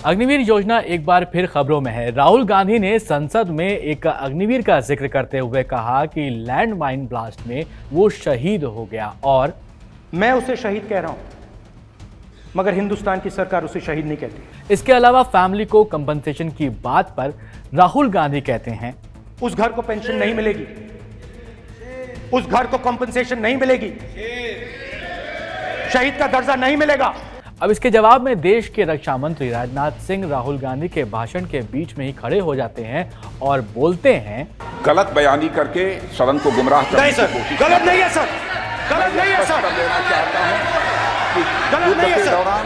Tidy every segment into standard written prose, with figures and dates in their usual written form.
अग्निवीर योजना एक बार फिर खबरों में है। राहुल गांधी ने संसद में एक अग्निवीर का जिक्र करते हुए कहा कि लैंडमाइन ब्लास्ट में वो शहीद हो गया और मैं उसे शहीद कह रहा हूं, मगर हिंदुस्तान की सरकार उसे शहीद नहीं कहती। इसके अलावा फैमिली को कंपनसेशन की बात पर राहुल गांधी कहते हैं, उस घर को पेंशन नहीं मिलेगी, उस घर को कंपनसेशन नहीं मिलेगी, शहीद का दर्जा नहीं मिलेगा। अब इसके जवाब में देश के रक्षा मंत्री राजनाथ सिंह राहुल गांधी के भाषण के बीच में ही खड़े हो जाते हैं और बोलते हैं, गलत बयानी करके सदन को गुमराह करने की कोशिश। गलत नहीं है सर, गलत नहीं है सर। देना चाहता हूं कि युद्ध के दौरान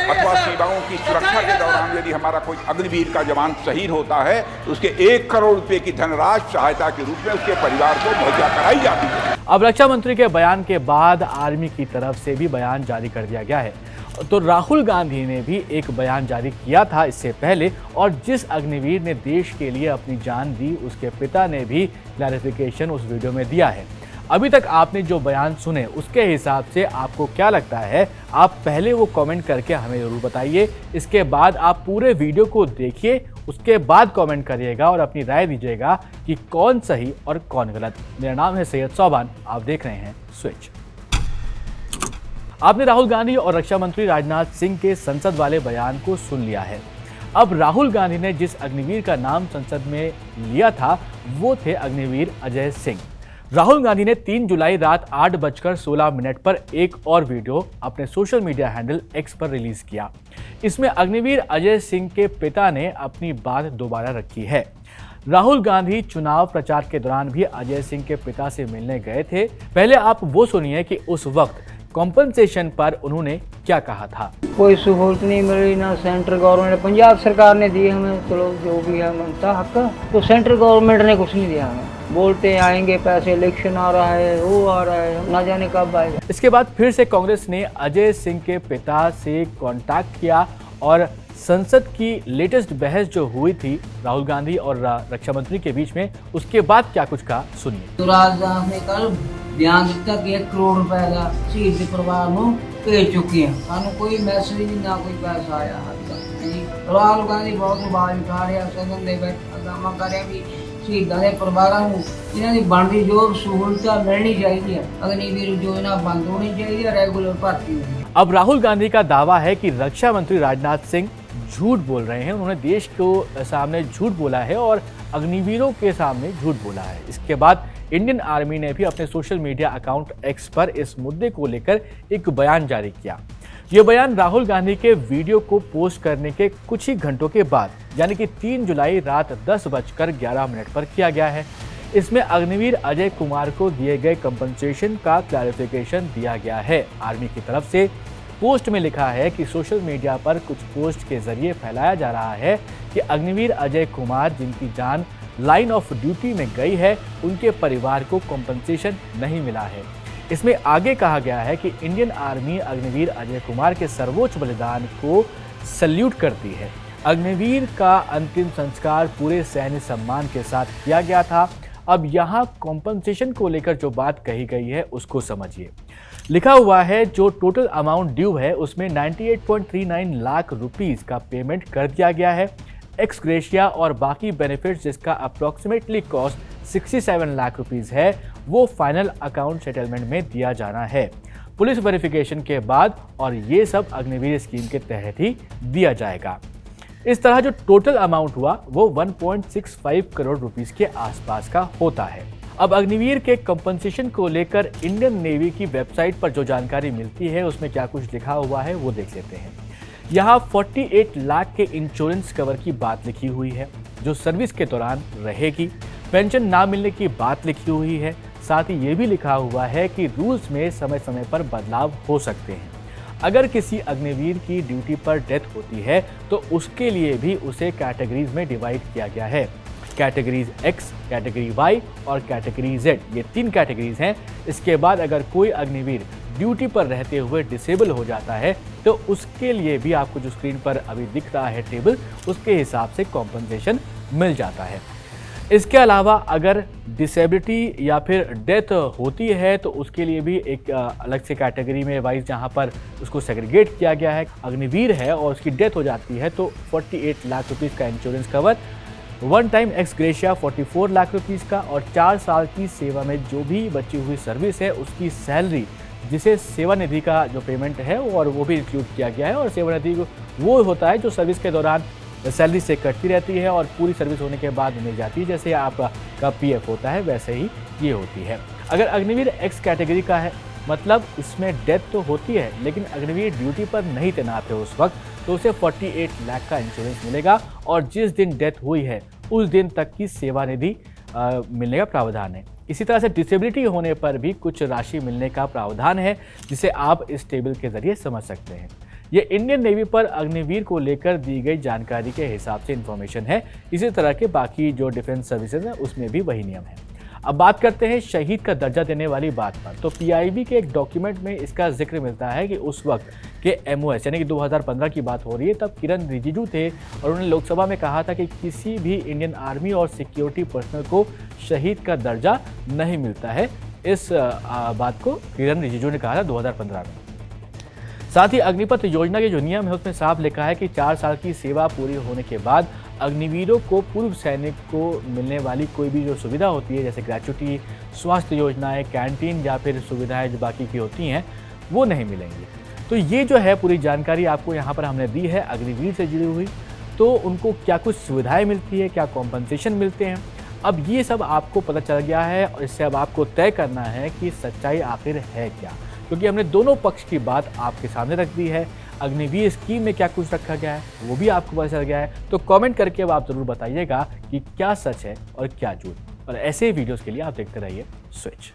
अथवा सीमाओं की सुरक्षा के दौरान यदि हमारा कोई अग्निवीर का जवान शहीद होता है तो उसके 1 करोड़ रुपए की धनराशि सहायता के रूप में उसके परिवार को मुहैया कराई जाती है। अब रक्षा मंत्री के बयान के बाद आर्मी की तरफ से भी बयान जारी कर दिया गया है। तो राहुल गांधी ने भी एक बयान जारी किया था इससे पहले, और जिस अग्निवीर ने देश के लिए अपनी जान दी उसके पिता ने भी क्लैरिफिकेशन उस वीडियो में दिया है। अभी तक आपने जो बयान सुने उसके हिसाब से आपको क्या लगता है, आप पहले वो कमेंट करके हमें जरूर बताइए। इसके बाद आप पूरे वीडियो को देखिए, उसके बाद कमेंट करिएगा और अपनी राय दीजिएगा कि कौन सही और कौन गलत। मेरा नाम है सैयद सोबान, आप देख रहे हैं स्विच। आपने राहुल गांधी और रक्षा मंत्री राजनाथ सिंह के संसद वाले बयान को सुन लिया है। अब राहुल गांधी ने जिस अग्निवीर का नाम संसद में लिया था वो थे अग्निवीर अजय सिंह। राहुल गांधी ने 3 जुलाई रात 8:16 पर एक और वीडियो अपने सोशल मीडिया हैंडल एक्स पर रिलीज किया। इसमें अग्निवीर अजय सिंह के पिता ने अपनी बात दोबारा रखी है। राहुल गांधी चुनाव प्रचार के दौरान भी अजय सिंह के पिता से मिलने गए थे। पहले आप वो सुनिए कि उस वक्त कॉम्पनसेशन पर उन्होंने क्या कहा था। कोई सहूलत नहीं मिली, ना सेंट्रल गवर्नमेंट, पंजाब सरकार ने दी हमें, चलो जो भी है मनता हक, तो सेंट्रल गवर्नमेंट ने कुछ नहीं दिया हमें। बोलते हैं आएंगे पैसे, इलेक्शन आ रहा है, वो आ रहा है, ना जाने कब आएगा। इसके बाद फिर से कांग्रेस ने अजय सिंह के पिता से कांटेक्ट किया और संसद की लेटेस्ट बहस जो हुई थी राहुल गांधी और रक्षा मंत्री के बीच में, उसके बाद क्या कुछ कहा सुनिए। तो राजनाथ ने कल बयान दिता कि 1 करोड़ रुपए का शहीद के परिवार को भेज चुके हैं, सानू कोई मैसेज ना कोई पैसा आया। राहुल गांधी बहुत आवाज उठा रहे हैं, सदन में हंगामा कर रहे हैं भी शहीदां के परिवारों को इन्हां दी बनदी जो सहूलत मिलनी चाहिए, अग्निवीर योजना बंद होनी चाहिए, रेगुलर भर्ती होनी। अब राहुल गांधी का दावा है कि रक्षा मंत्री राजनाथ सिंह झूठ बोल रहे हैं। उन्होंने देश को सामने झूठ बोला है और अग्निवीरों के सामने झूठ बोला है। इसके बाद इंडियन आर्मी ने भी अपने सोशल मीडिया अकाउंट एक्स पर इस मुद्दे को लेकर एक बयान जारी किया। यह बयान राहुल गांधी के वीडियो को पोस्ट करने के कुछ ही घंटों के बाद यानी कि 3 जुलाई रात 10:11 पर किया गया है। इसमें अग्निवीर अजय कुमार को दिए गए कंपनसेशन का क्लैरिफिकेशन दिया गया है। आर्मी की तरफ से पोस्ट में लिखा है कि सोशल मीडिया पर कुछ पोस्ट के जरिए फैलाया जा रहा है कि अग्निवीर अजय कुमार जिनकी जान लाइन ऑफ ड्यूटी में गई है, उनके परिवार को कंपनसेशन नहीं मिला है। इसमें आगे कहा गया है कि इंडियन आर्मी अग्निवीर अजय कुमार के सर्वोच्च बलिदान को सल्यूट करती है। अग्निवीर का अंतिम संस्कार पूरे सैन्य सम्मान के साथ किया गया था। अब यहाँ कॉम्पनसेशन को लेकर जो बात कही गई है उसको समझिए। लिखा हुआ है जो टोटल अमाउंट ड्यू है उसमें 98.39 लाख रुपीस का पेमेंट कर दिया गया है। एक्स ग्रेशिया और बाकी बेनिफिट्स जिसका अप्रॉक्सीमेटली कॉस्ट 67 लाख रुपीस है, वो फाइनल अकाउंट सेटलमेंट में दिया जाना है पुलिस वेरिफिकेशन के बाद, और ये सब अग्निवीर स्कीम के तहत ही दिया जाएगा। इस तरह जो टोटल अमाउंट हुआ वो 1.65 करोड़ रुपीस के आसपास का होता है। अब अग्निवीर के कंपनसेशन को लेकर इंडियन नेवी की वेबसाइट पर जो जानकारी मिलती है उसमें क्या कुछ लिखा हुआ है वो देख लेते हैं। यहाँ 48 लाख के इंश्योरेंस कवर की बात लिखी हुई है जो सर्विस के दौरान रहेगी। पेंशन ना मिलने की बात लिखी हुई है। साथ ही ये भी लिखा हुआ है कि रूल्स में समय समय पर बदलाव हो सकते हैं। अगर किसी अग्निवीर की ड्यूटी पर डेथ होती है तो उसके लिए भी उसे कैटेगरीज में डिवाइड किया गया है। कैटेगरीज एक्स, कैटेगरी वाई और कैटेगरी जेड, ये 3 कैटेगरीज हैं। इसके बाद अगर कोई अग्निवीर ड्यूटी पर रहते हुए डिसेबल हो जाता है तो उसके लिए भी आपको जो स्क्रीन पर अभी दिख रहा है टेबल, उसके हिसाब से कॉम्पनसेशन मिल जाता है। इसके अलावा अगर डिसेबिलिटी या फिर डेथ होती है तो उसके लिए भी एक अलग से कैटेगरी में वाइज जहां पर उसको सेग्रीगेट किया गया है। अग्निवीर है और उसकी डेथ हो जाती है तो 48 लाख रुपीज़ का insurance cover, one time x gratia 44 lakh rupees का, और 4 साल की सेवा में जो भी बची हुई सर्विस है उसकी सैलरी, जिसे सेवानिधि का जो पेमेंट है और वो भी इंक्लूड किया गया है। और सेवानिधि वो होता है जो सर्विस के दौरान सैलरी से कटती रहती है और पूरी सर्विस होने के बाद मिल जाती है, जैसे आपका पीएफ होता है वैसे ही ये होती है। अगर अग्निवीर एक्स कैटेगरी का है, मतलब इसमें डेथ तो होती है लेकिन अग्निवीर ड्यूटी पर नहीं तैनात है उस वक्त, तो उसे 48 लाख का इंश्योरेंस मिलेगा और जिस दिन डेथ हुई है उस दिन तक की सेवानिधि मिलने का प्रावधान है। इसी तरह से डिसेबिलिटी होने पर भी कुछ राशि मिलने का प्रावधान है, जिसे आप इस टेबल के जरिए समझ सकते हैं। ये इंडियन नेवी पर अग्निवीर को लेकर दी गई जानकारी के हिसाब से इंफॉर्मेशन है। इसी तरह के बाकी जो डिफेंस सर्विसेज हैं उसमें भी वही नियम है। अब बात करते हैं शहीद का दर्जा देने वाली बात पर। तो पीआईबी के एक डॉक्यूमेंट में इसका जिक्र मिलता है कि उस वक्त के एमओएस यानी कि 2015 की बात हो रही है, तब किरण रिजिजू थे और उन्होंने लोकसभा में कहा था कि किसी भी इंडियन आर्मी और सिक्योरिटी पर्सनल को शहीद का दर्जा नहीं मिलता है। इस बात को किरण रिजिजू ने कहा था 2015 में। साथ ही अग्निपथ योजना के जो नियम है उसमें साफ लिखा है कि 4 साल की सेवा पूरी होने के बाद अग्निवीरों को पूर्व सैनिक को मिलने वाली कोई भी जो सुविधा होती है, जैसे ग्रेचुटी, स्वास्थ्य योजनाएं, कैंटीन या फिर सुविधाएं जो बाकी की होती हैं, वो नहीं मिलेंगी। तो ये जो है पूरी जानकारी आपको यहाँ पर हमने दी है अग्निवीर से जुड़ी हुई। तो उनको क्या कुछ सुविधाएं मिलती है, क्या कॉम्पनसेशन मिलते हैं, अब ये सब आपको पता चल गया है और इससे अब आपको तय करना है कि सच्चाई आखिर है क्या, क्योंकि हमने दोनों पक्ष की बात आपके सामने रख दी है। अग्निवीर स्कीम में क्या कुछ रखा गया है वो भी आपको पता चल गया है। तो कमेंट करके अब आप ज़रूर बताइएगा कि क्या सच है और क्या झूठ। और ऐसे वीडियोस के लिए आप देखते रहिए स्विच।